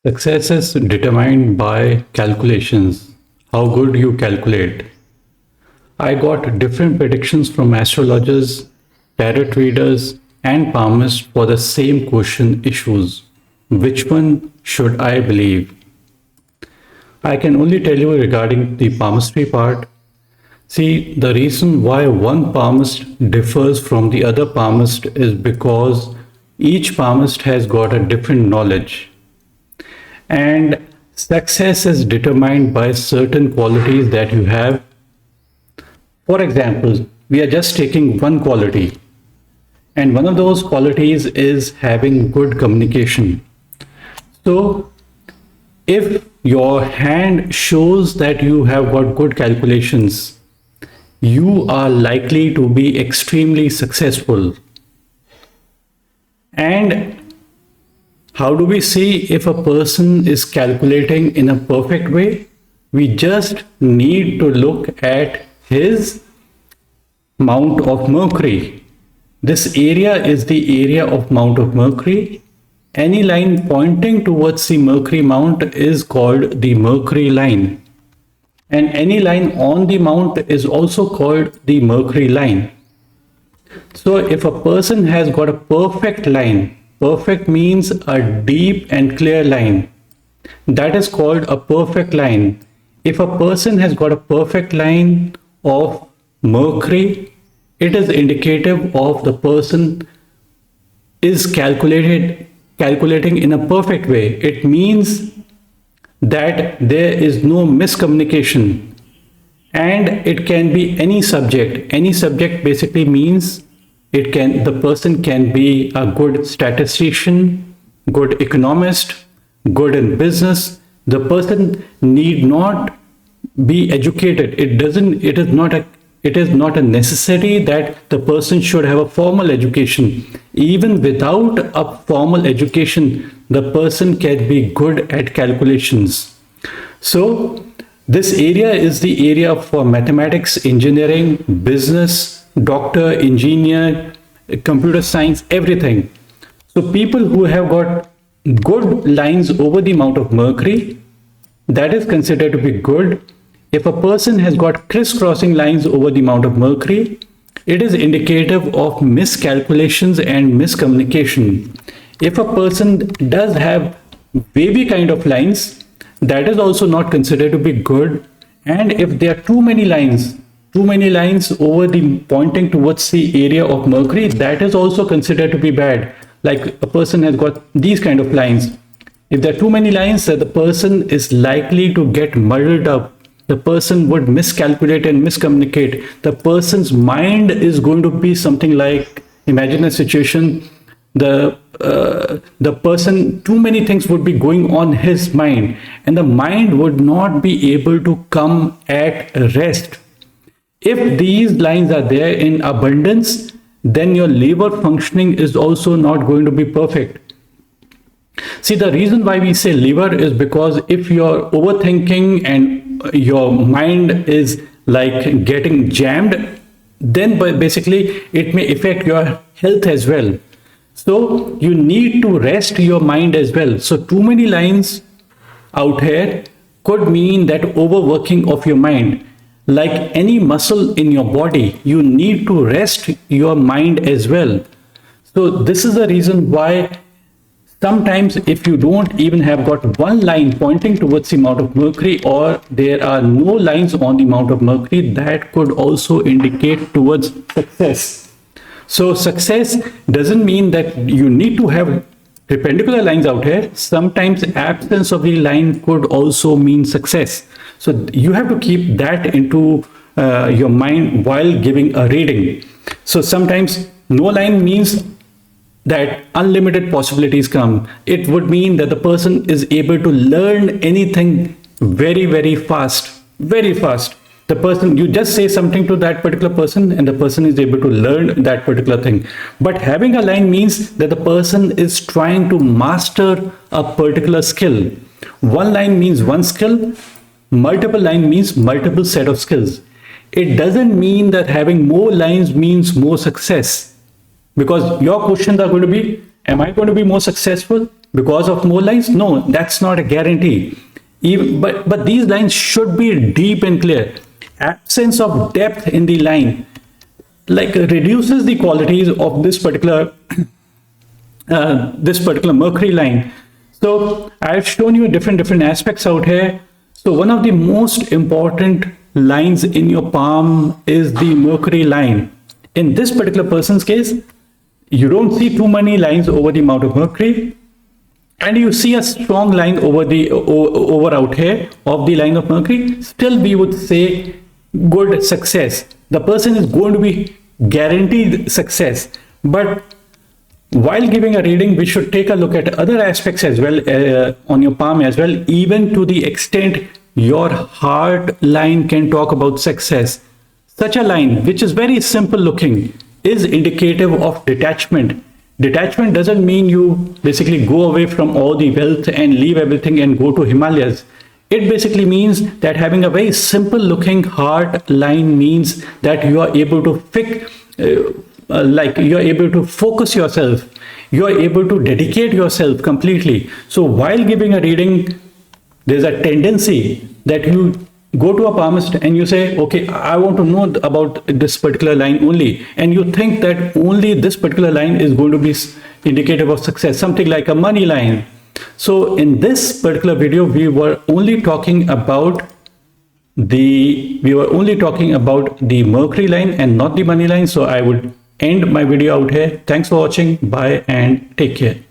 Success is determined by calculations, how good you calculate. I got different predictions from astrologers, tarot readers, and palmists for the same question issues. Which one should I believe? I can only tell you regarding the palmistry part. See, the reason why one palmist differs from the other palmist is because each palmist has got a different knowledge. And success is determined by certain qualities that you have. For example, we are just taking one quality, and one of those qualities is having good communication. So, if your hand shows that you have got good calculations, you are likely to be extremely successful. And how do we see if a person is calculating in a perfect way? We just need to look at his mount of Mercury. This area is the area of mount of Mercury. Any line pointing towards the Mercury mount is called the Mercury line. And any line on the mount is also called the Mercury line. So if a person has got a perfect line, perfect means a deep and clear line, that is called a perfect line. If a person has got a perfect line of Mercury, it is indicative of the person is calculating in a perfect way. It means that there is no miscommunication, and it can be any subject. Any subject basically means the person can be a good statistician, good economist, good in business. The person need not be educated. It is not a necessity that the person should have a formal education. Even without a formal education, the person can be good at calculations. So this area is the area for mathematics, engineering, business, doctor, engineer, computer science, everything. So people who have got good lines over the mount of Mercury, that is considered to be good. If a person has got crisscrossing lines over the mount of Mercury, it is indicative of miscalculations and miscommunication. If a person does have wavy kind of lines, that is also not considered to be good. And if there are too many lines over the pointing towards the area of Mercury, that is also considered to be bad. Like a person has got these kind of lines. If there are too many lines, the person is likely to get muddled up. The person would miscalculate and miscommunicate. The person's mind is going to be something like, imagine a situation, the person, too many things would be going on his mind, and the mind would not be able to come at rest. If these lines are there in abundance, then your liver functioning is also not going to be perfect. See, the reason why we say liver is because if you're overthinking and your mind is like getting jammed, then basically it may affect your health as well. So you need to rest your mind as well. So too many lines out here could mean that overworking of your mind. Like any muscle in your body, you need to rest your mind as well. So this is the reason why sometimes if you don't even have got one line pointing towards the mount of Mercury, or there are no lines on the mount of Mercury, that could also indicate towards success. So success doesn't mean that you need to have perpendicular lines out here. Sometimes absence of the line could also mean success. So you have to keep that into your mind while giving a reading. So sometimes no line means that unlimited possibilities come. It would mean that the person is able to learn anything very, very fast, very fast. The person, you just say something to that particular person and the person is able to learn that particular thing. But having a line means that the person is trying to master a particular skill. One line means one skill, multiple line means multiple set of skills. It doesn't mean that having more lines means more success. Because your questions are going to be, am I going to be more successful? because of more lines? No, that's not a guarantee. But these lines should be deep and clear. Absence of depth in the line like reduces the qualities of this particular Mercury line. So I've shown you different aspects out here. So one of the most important lines in your palm is the Mercury line. In this particular person's case, you don't see too many lines over the amount of Mercury, and you see a strong line over out here of the line of Mercury. Still, we would say good success. The person is going to be guaranteed success. But while giving a reading, we should take a look at other aspects as well on your palm as well, even to the extent your heart line can talk about success. Such a line, which is very simple looking, is indicative of detachment. Detachment doesn't mean you basically go away from all the wealth and leave everything and go to Himalayas. It basically means that having a very simple looking heart line means that you are able to you're able to focus yourself, you are able to dedicate yourself completely. So while giving a reading, there's a tendency that you go to a palmist and you say, okay, I want to know about this particular line only, and you think that only this particular line is going to be indicative of success, something like a money line. So in this particular video, we were only talking about the Mercury line and not the money line. So I would end my video out here. Thanks for watching. Bye and take care.